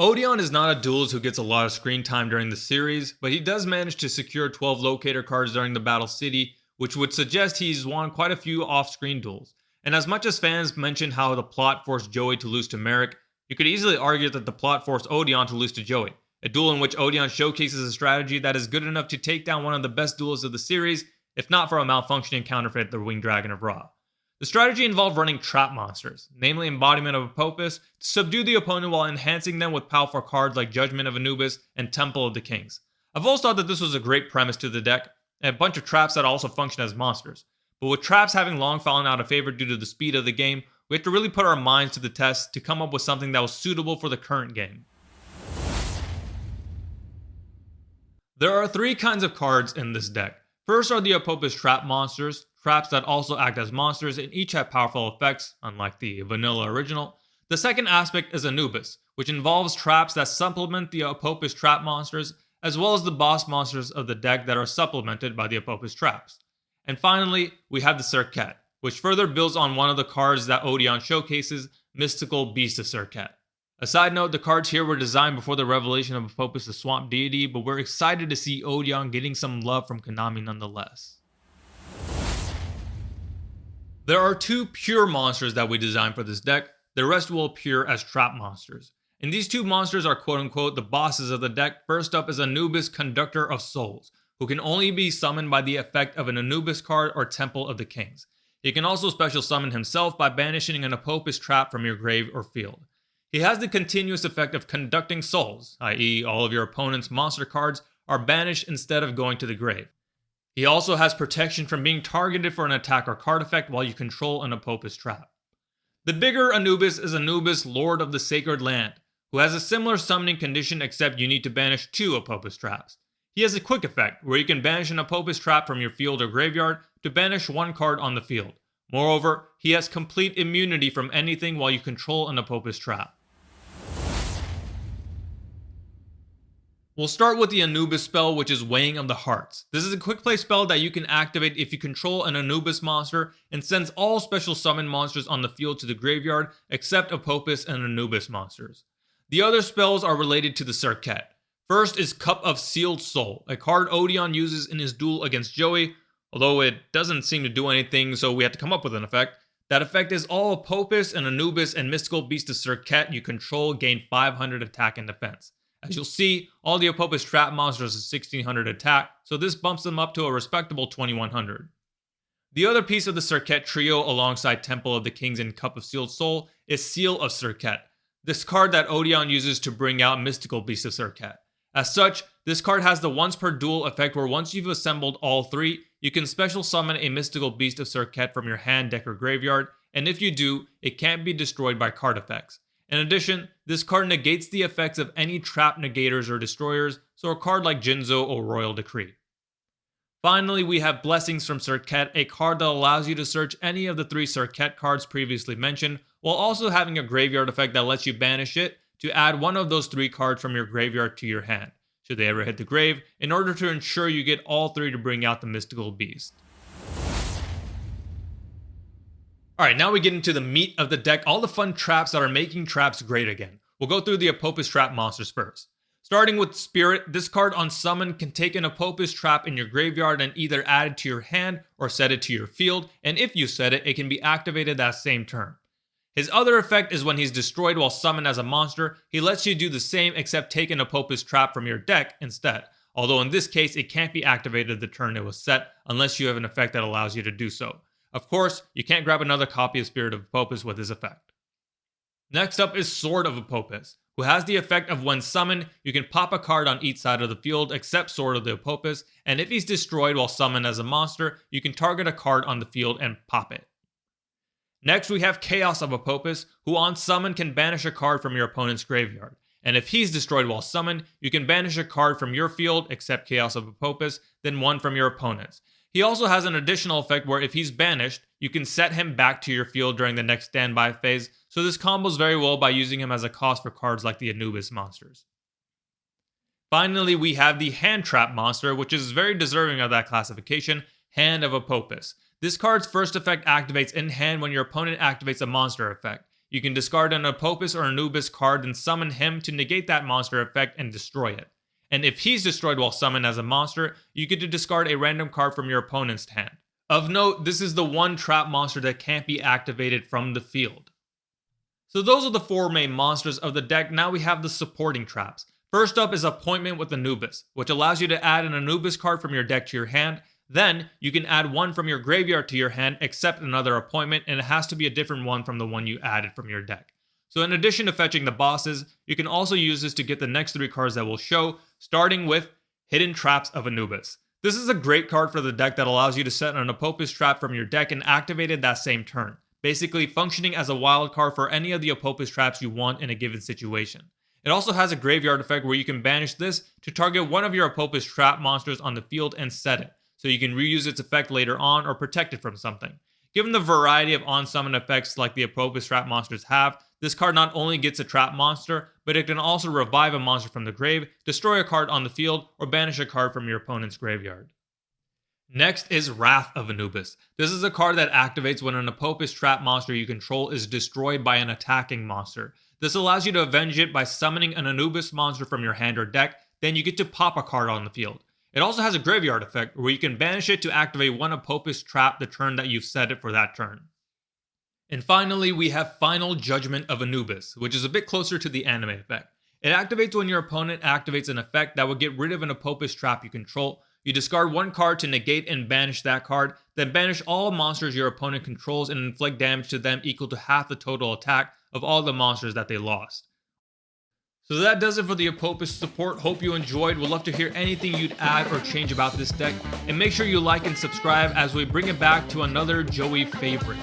Odion is not a duelist who gets a lot of screen time during the series, but he does manage to secure 12 locator cards during the Battle City, which would suggest he's won quite a few off-screen duels. And as much as fans mention how the plot forced Joey to lose to Merrick, you could easily argue that the plot forced Odion to lose to Joey, a duel in which Odion showcases a strategy that is good enough to take down one of the best duelists of the series, if not for a malfunctioning counterfeit, the Winged Dragon of Ra. The strategy involved running trap monsters, namely Embodiment of Apophis, to subdue the opponent while enhancing them with powerful cards like Judgment of Anubis and Temple of the Kings. I've always thought that this was a great premise to the deck, and a bunch of traps that also function as monsters. But with traps having long fallen out of favor due to the speed of the game, we have to really put our minds to the test to come up with something that was suitable for the current game. There are three kinds of cards in this deck. First are the Apophis trap monsters, traps that also act as monsters and each have powerful effects, unlike the vanilla original. The second aspect is Anubis, which involves traps that supplement the Apophis trap monsters, as well as the boss monsters of the deck that are supplemented by the Apophis traps. And finally, we have the Serket, which further builds on one of the cards that Odion showcases, Mystical Beast of Serket. A side note, the cards here were designed before the revelation of Apophis the Swamp Deity, but we're excited to see Odion getting some love from Konami nonetheless. There are two pure monsters that we designed for this deck, the rest will appear as trap monsters. And these two monsters are quote-unquote the bosses of the deck. First up is Anubis, Conductor of Souls, who can only be summoned by the effect of an Anubis card or Temple of the Kings. He can also special summon himself by banishing an Apophis trap from your grave or field. He has the continuous effect of conducting souls, i.e. all of your opponent's monster cards are banished instead of going to the grave. He also has protection from being targeted for an attack or card effect while you control an Apophis trap. The bigger Anubis is Anubis, Lord of the Sacred Land, who has a similar summoning condition except you need to banish two Apophis traps. He has a quick effect where you can banish an Apophis trap from your field or graveyard to banish one card on the field. Moreover, he has complete immunity from anything while you control an Apophis trap. We'll start with the Anubis spell, which is Weighing of the Hearts. This is a quick play spell that you can activate if you control an Anubis monster and sends all special summon monsters on the field to the graveyard except Apophis and Anubis monsters. The other spells are related to the Serket. First is Cup of Sealed Soul, a card Odion uses in his duel against Joey, although it doesn't seem to do anything, so we have to come up with an effect. That effect is all Apophis and Anubis and Mystical Beast of Serket you control gain 500 attack and defense. As you'll see, all the Apophis trap monsters is 1600 attack, so this bumps them up to a respectable 2100. The other piece of the Serket trio alongside Temple of the Kings and Cup of Sealed Soul is Seal of Serket, this card that Odion uses to bring out Mystical Beast of Serket. As such, this card has the once per duel effect where once you've assembled all three, you can special summon a Mystical Beast of Serket from your hand, deck, or graveyard, and if you do, it can't be destroyed by card effects. In addition, this card negates the effects of any trap negators or destroyers, so a card like Jinzo or Royal Decree. Finally, we have Blessings from Serket, a card that allows you to search any of the three Serket cards previously mentioned, while also having a graveyard effect that lets you banish it to add one of those three cards from your graveyard to your hand, should they ever hit the grave, in order to ensure you get all three to bring out the Mystical Beast. Alright, now we get into the meat of the deck, all the fun traps that are making traps great again. We'll go through the Apophis trap monsters first. Starting with Spirit, this card on summon can take an Apophis trap in your graveyard and either add it to your hand or set it to your field, and if you set it, it can be activated that same turn. His other effect is when he's destroyed while summoned as a monster, he lets you do the same except take an Apophis trap from your deck instead, although in this case it can't be activated the turn it was set unless you have an effect that allows you to do so. Of course, you can't grab another copy of Spirit of Apophis with his effect. Next up is Sword of Apophis, who has the effect of when summoned, you can pop a card on each side of the field except Sword of the Apophis, and if he's destroyed while summoned as a monster, you can target a card on the field and pop it. Next we have Chaos of Apophis, who on summon can banish a card from your opponent's graveyard, and if he's destroyed while summoned, you can banish a card from your field except Chaos of Apophis, then one from your opponent's. He also has an additional effect where if he's banished, you can set him back to your field during the next standby phase, so this combos very well by using him as a cost for cards like the Anubis monsters. Finally, we have the Hand Trap monster, which is very deserving of that classification, Hand of Apophis. This card's first effect activates in hand when your opponent activates a monster effect. You can discard an Apophis or Anubis card and summon him to negate that monster effect and destroy it. And if he's destroyed while summoned as a monster, you get to discard a random card from your opponent's hand. Of note, this is the one trap monster that can't be activated from the field. So those are the 4 main monsters of the deck. Now we have the supporting traps. First up is Appointment with Anubis, which allows you to add an Anubis card from your deck to your hand. Then, you can add one from your graveyard to your hand except another appointment, and it has to be a different one from the one you added from your deck. So in addition to fetching the bosses, you can also use this to get the next 3 cards that we'll show, starting with Hidden Traps of Anubis. This is a great card for the deck that allows you to set an Apophis trap from your deck and activate it that same turn, basically functioning as a wild card for any of the Apophis traps you want in a given situation. It also has a graveyard effect where you can banish this to target one of your Apophis trap monsters on the field and set it, so you can reuse its effect later on or protect it from something. Given the variety of on-summon effects like the Apophis trap monsters have, this card not only gets a trap monster, but it can also revive a monster from the grave, destroy a card on the field, or banish a card from your opponent's graveyard. Next is Wrath of Anubis. This is a card that activates when an Apophis trap monster you control is destroyed by an attacking monster. This allows you to avenge it by summoning an Anubis monster from your hand or deck, then you get to pop a card on the field. It also has a graveyard effect where you can banish it to activate one Apophis trap the turn that you've set it for that turn. And finally, we have Final Judgment of Anubis, which is a bit closer to the anime effect. It activates when your opponent activates an effect that will get rid of an Apophis trap you control. You discard one card to negate and banish that card, then banish all monsters your opponent controls and inflict damage to them equal to half the total attack of all the monsters that they lost. So that does it for the Apophis support. Hope you enjoyed. Would love to hear anything you'd add or change about this deck. And make sure you like and subscribe as we bring it back to another Joey favorite.